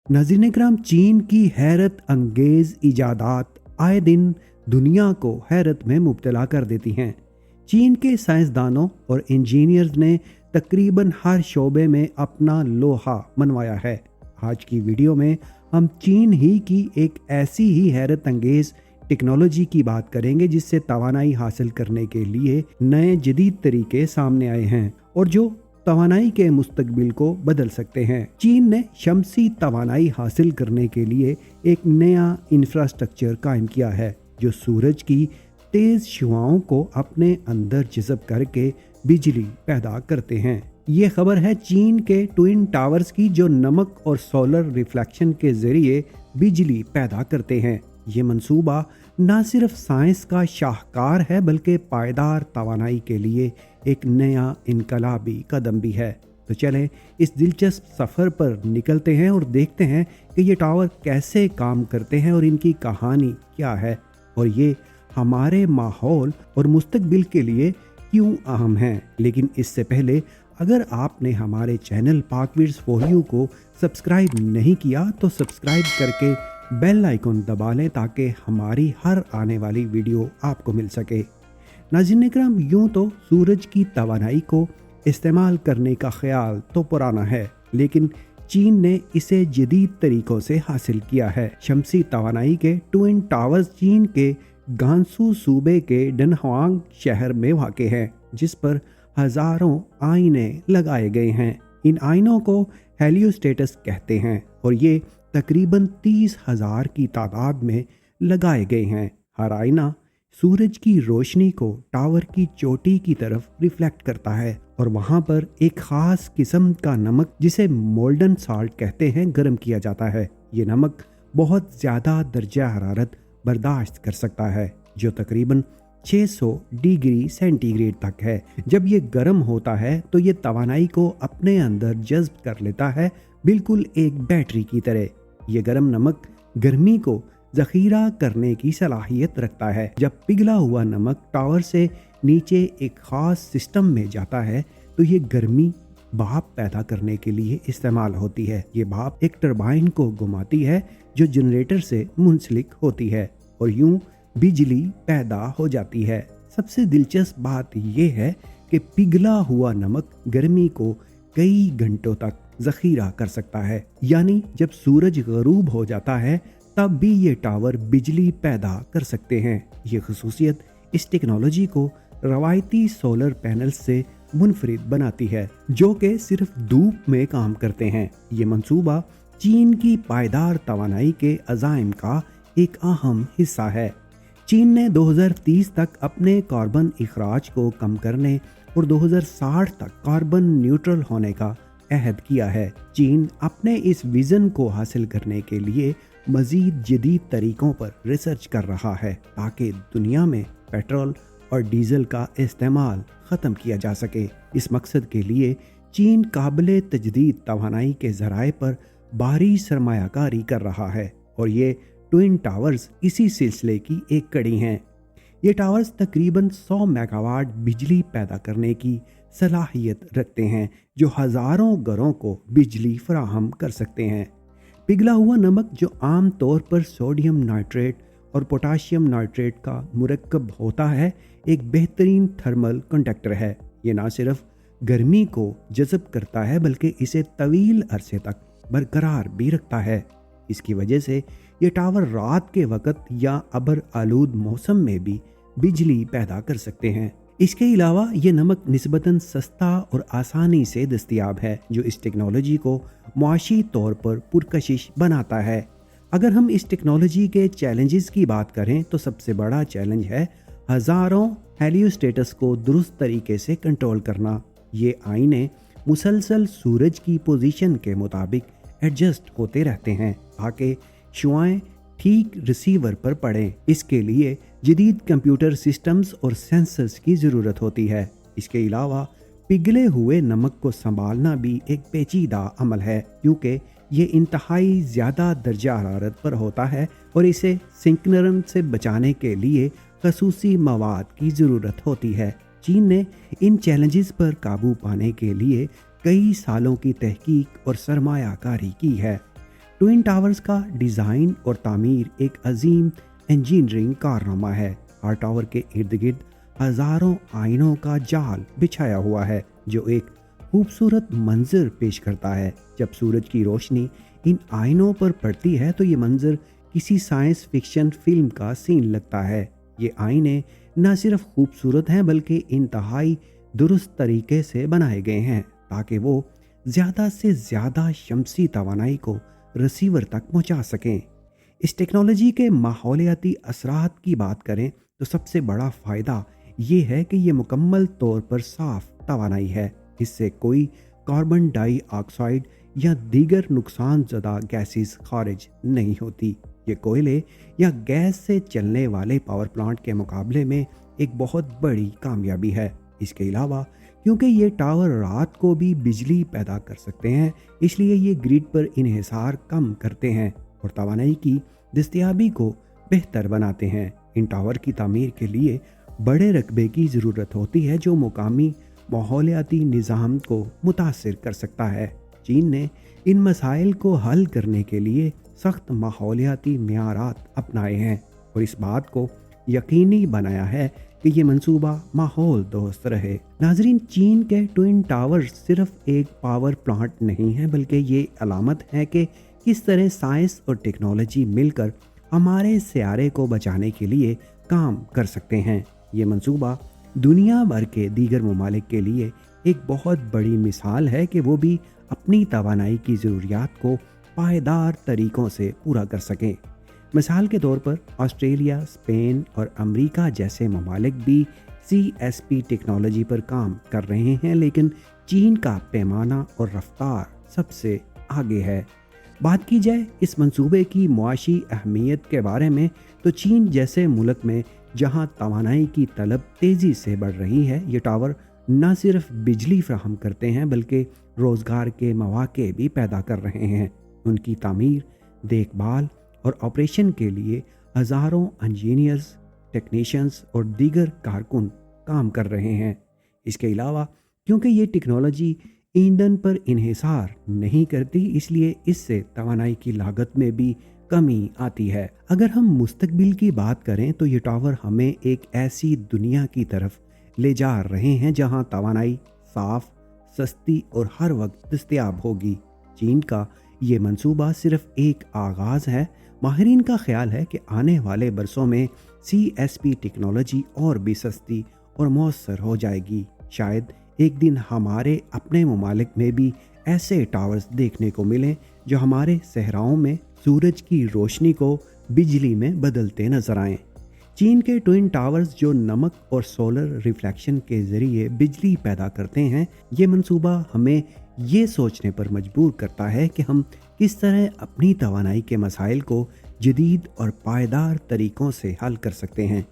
नाज़रीन इकराम, चीन की हैरत अंगेज इजादात आए दिन दुनिया को हैरत में मुब्तला कर देती हैं। चीन के साइंसदानों और इंजीनियर्स ने तकरीबन हर शोबे में अपना लोहा मनवाया है। आज की वीडियो में हम चीन ही की एक ऐसी ही हैरत अंगेज टेक्नोलॉजी की बात करेंगे जिससे तवानाई हासिल करने के लिए नए जदीद तरीके सामने आए हैं और जो तवानाई के मुस्तकबिल को बदल सकते हैं। चीन ने शमसी तवानाई हासिल करने के लिए एक नया इंफ्रास्ट्रक्चर कायम किया है जो सूरज की तेज शुआओं को अपने अंदर जज़ब करके बिजली पैदा करते हैं। ये खबर है चीन के ट्विन टावर्स की जो नमक और सोलर रिफ्लेक्शन के जरिए बिजली पैदा करते हैं। ये मंसूबा न सिर्फ साइंस का शाहकार है बल्कि पायदार तवानाई के लिए एक नया इनकलाबी कदम भी है। तो चलें इस दिलचस्प सफ़र पर निकलते हैं और देखते हैं कि ये टावर कैसे काम करते हैं और इनकी कहानी क्या है और ये हमारे माहौल और मुस्तकबिल के लिए क्यों अहम हैं। लेकिन इससे पहले अगर आपने हमारे चैनल पाकविड्स फॉर यू को सब्सक्राइब नहीं किया तो सब्सक्राइब करके बेल आइकन दबा लें ताकि हमारी हर आने वाली वीडियो आपको मिल सके। नाज़रीन इकराम, यूं तो सूरज की तवानाई को इस्तेमाल करने का ख्याल तो पुराना है, लेकिन चीन ने इसे जदीद तरीकों से हासिल किया है। शमसी तवानाई के ट्विन टावर्स चीन के गांसू सूबे के डनहुआंग शहर में वाक़े हैं, जिस पर हज़ारों आईने लगाए गए हैं। इन आईनों को हेलियोस्टेटस कहते हैं और ये तकरीबन 30,000 की तादाद में लगाए गए हैं। हर आईना सूरज की रोशनी को टावर की चोटी की तरफ रिफ्लेक्ट करता है और वहां पर एक खास किस्म का नमक जिसे मोल्डन साल्ट कहते हैं गर्म किया जाता है। ये नमक बहुत ज़्यादा दर्जा हरारत बर्दाश्त कर सकता है जो तकरीबन 600 डिग्री सेंटीग्रेड तक है। जब ये गर्म होता है तो ये तवानाई को अपने अंदर जज्ब कर लेता है, बिल्कुल एक बैटरी की तरह। ये गर्म नमक गर्मी को ज़ख़ीरा करने की सलाहियत रखता है। जब पिघला हुआ नमक टावर से नीचे एक ख़ास सिस्टम में जाता है तो ये गर्मी भाप पैदा करने के लिए इस्तेमाल होती है। ये भाप एक टरबाइन को घुमाती है जो जनरेटर से मुंसलिक होती है और यूं बिजली पैदा हो जाती है। सबसे दिलचस्प बात यह है कि पिघला हुआ नमक गर्मी को कई घंटों तक ज़ख़ीरा कर सकता है, यानी जब सूरज ग़रूब हो जाता है तब भी ये टावर बिजली पैदा कर सकते हैं। ये ख़ुसूसियत इस टेक्नोलॉजी को रवायती सोलर पैनल्स से मुनफरिद बनाती है जो कि सिर्फ धूप में काम करते हैं। ये मंसूबा चीन की पायदार तवानाई के अज़ाइम का एक अहम हिस्सा है। चीन ने 2030 तक अपने कार्बन इखराज को कम करने और 2060 तक कार्बन न्यूट्रल होने का अहद किया है। चीन अपने इस विज़न को हासिल करने के लिए मज़ीद जदीद तरीक़ों पर रिसर्च कर रहा है ताकि दुनिया में पेट्रोल और डीजल का इस्तेमाल ख़त्म किया जा सके। इस मकसद के लिए चीन काबिल तजदीद तवानाई के ज़राए पर भारी सरमायाकारी कर रहा है और ये ट्विन टावर्स इसी सिलसिले की एक कड़ी हैं। ये टावर्स तकरीबन 100 मेगावाट बिजली पैदा करने की सलाहियत रखते हैं जो हज़ारों घरों को बिजली फराहम कर सकते हैं। पिघला हुआ नमक जो आम तौर पर सोडियम नाइट्रेट और पोटाशियम नाइट्रेट का मुरक्कब होता है, एक बेहतरीन थर्मल कंडक्टर है। ये ना सिर्फ गर्मी को जज़ब करता है बल्कि इसे तवील अरसे तक बरकरार भी रखता है। इसकी वजह से ये टावर रात के वक़्त या अबर आलूद मौसम में भी बिजली पैदा कर सकते हैं। इसके अलावा ये नमक निस्बतन सस्ता और आसानी से दस्तयाब है जो इस टेक्नोलॉजी को मुआशी तौर पर पुरकशिश बनाता है। अगर हम इस टेक्नोलॉजी के चैलेंजेस की बात करें तो सबसे बड़ा चैलेंज है हज़ारों हेलियोस्टेटस को दुरुस्त तरीके से कंट्रोल करना। ये आईने मुसलसल सूरज की पोजीशन के मुताबिक एडजस्ट होते रहते हैं ताकि शुआएं ठीक रिसीवर पर पड़ें। इसके लिए जदीद कंप्यूटर सिस्टम्स और सेंसर्स की ज़रूरत होती है। इसके अलावा पिघले हुए नमक को संभालना भी एक पेचीदा अमल है क्योंकि ये इंतहाई ज़्यादा दर्जा हरारत पर होता है और इसे सिंकनरन से बचाने के लिए खसूसी मवाद की ज़रूरत होती है। चीन ने इन चैलेंजेस पर काबू पाने के लिए कई सालों की तहकीक और सरमायाकारी की है। ट्विन टावर्स का डिज़ाइन और तामीर एक अजीम इंजीनियरिंग कारनामा है। हर टावर के इर्द गिर्द हज़ारों आइनों का जाल बिछाया हुआ है जो एक खूबसूरत मंजर पेश करता है। जब सूरज की रोशनी इन आइनों पर पड़ती है तो ये मंजर किसी साइंस फिक्शन फिल्म का सीन लगता है। ये आईने न सिर्फ खूबसूरत हैं बल्कि इंतहाई दुरुस्त तरीके से बनाए गए हैं ताकि वो ज़्यादा से ज़्यादा शमसी तवानाई को रिसीवर तक पहुंचा सकें। इस टेक्नोलॉजी के माहौलियाती असरात की बात करें तो सबसे बड़ा फ़ायदा ये है कि ये मुकम्मल तौर पर साफ़ तवानाई है। इससे कोई कार्बन डाई ऑक्साइड या दीगर नुकसानज़दा गैसेस खारिज नहीं होती। ये कोयले या गैस से चलने वाले पावर प्लांट के मुकाबले में एक बहुत बड़ी कामयाबी है। इसके अलावा क्योंकि ये टावर रात को भी बिजली पैदा कर सकते हैं, इसलिए ये ग्रिड पर इन्हिसार कम करते हैं और तवानाई की दस्तयाबी को बेहतर बनाते हैं। इन टावर की तामीर के लिए बड़े रकबे की ज़रूरत होती है जो मुकामी माहौलियाती निज़ाम को मुतासिर कर सकता है। चीन ने इन मसाइल को हल करने के लिए सख्त माहौलियाती मेयारात अपनाए हैं और इस बात को यकीनी बनाया है कि ये मंसूबा माहौल दोस्त रहे। नाजरीन, चीन के ट्विन टावर्स सिर्फ एक पावर प्लांट नहीं है बल्कि ये अलामत है कि किस तरह साइंस और टेक्नोलॉजी मिलकर हमारे सियारे को बचाने के लिए काम कर सकते हैं। ये मंसूबा दुनिया भर के दीगर ममालिक के लिए एक बहुत बड़ी मिसाल है कि वो भी अपनी तवानाई की ज़रूरियात को पायदार तरीक़ों से पूरा कर सकें। मिसाल के तौर पर ऑस्ट्रेलिया, स्पेन और अमेरिका जैसे ममालिक भी CSP टेक्नोलॉजी पर काम कर रहे हैं, लेकिन चीन का पैमाना और रफ्तार सबसे आगे है। बात की जाए इस मंसूबे की मुआशी अहमियत के बारे में तो चीन जैसे मुल्क में जहां तवानाई की तलब तेज़ी से बढ़ रही है, ये टावर न सिर्फ बिजली फराहम करते हैं बल्कि रोज़गार के मौके भी पैदा कर रहे हैं। उनकी तामीर, देखभाल और ऑपरेशन के लिए हज़ारों इंजीनियर्स, टेक्नीशियंस और दीगर कारकुन काम कर रहे हैं। इसके अलावा क्योंकि ये टेक्नोलॉजी ईंधन पर इन्हिसार नहीं करती, इसलिए इससे तवानाई की लागत में भी कमी आती है। अगर हम मुस्तकबिल की बात करें तो ये टावर हमें एक ऐसी दुनिया की तरफ ले जा रहे हैं जहां तवानाई साफ, सस्ती और हर वक्त दस्तयाब होगी। चीन का ये मंसूबा सिर्फ एक आगाज़ है। माहिरीन का ख्याल है कि आने वाले बरसों में CSP टेक्नोलॉजी और भी सस्ती और मौसर हो जाएगी। शायद एक दिन हमारे अपने ममालिक में भी ऐसे टावर्स देखने को मिलें जो हमारे सहराओं में सूरज की रोशनी को बिजली में बदलते नजर आएं। चीन के ट्विन टावर्स जो नमक और सोलर रिफ्लेक्शन के ज़रिए बिजली पैदा करते हैं, ये मंसूबा हमें ये सोचने पर मजबूर करता है कि हम किस तरह अपनी तवानाई के मसाइल को जदीद और पायदार तरीक़ों से हल कर सकते हैं।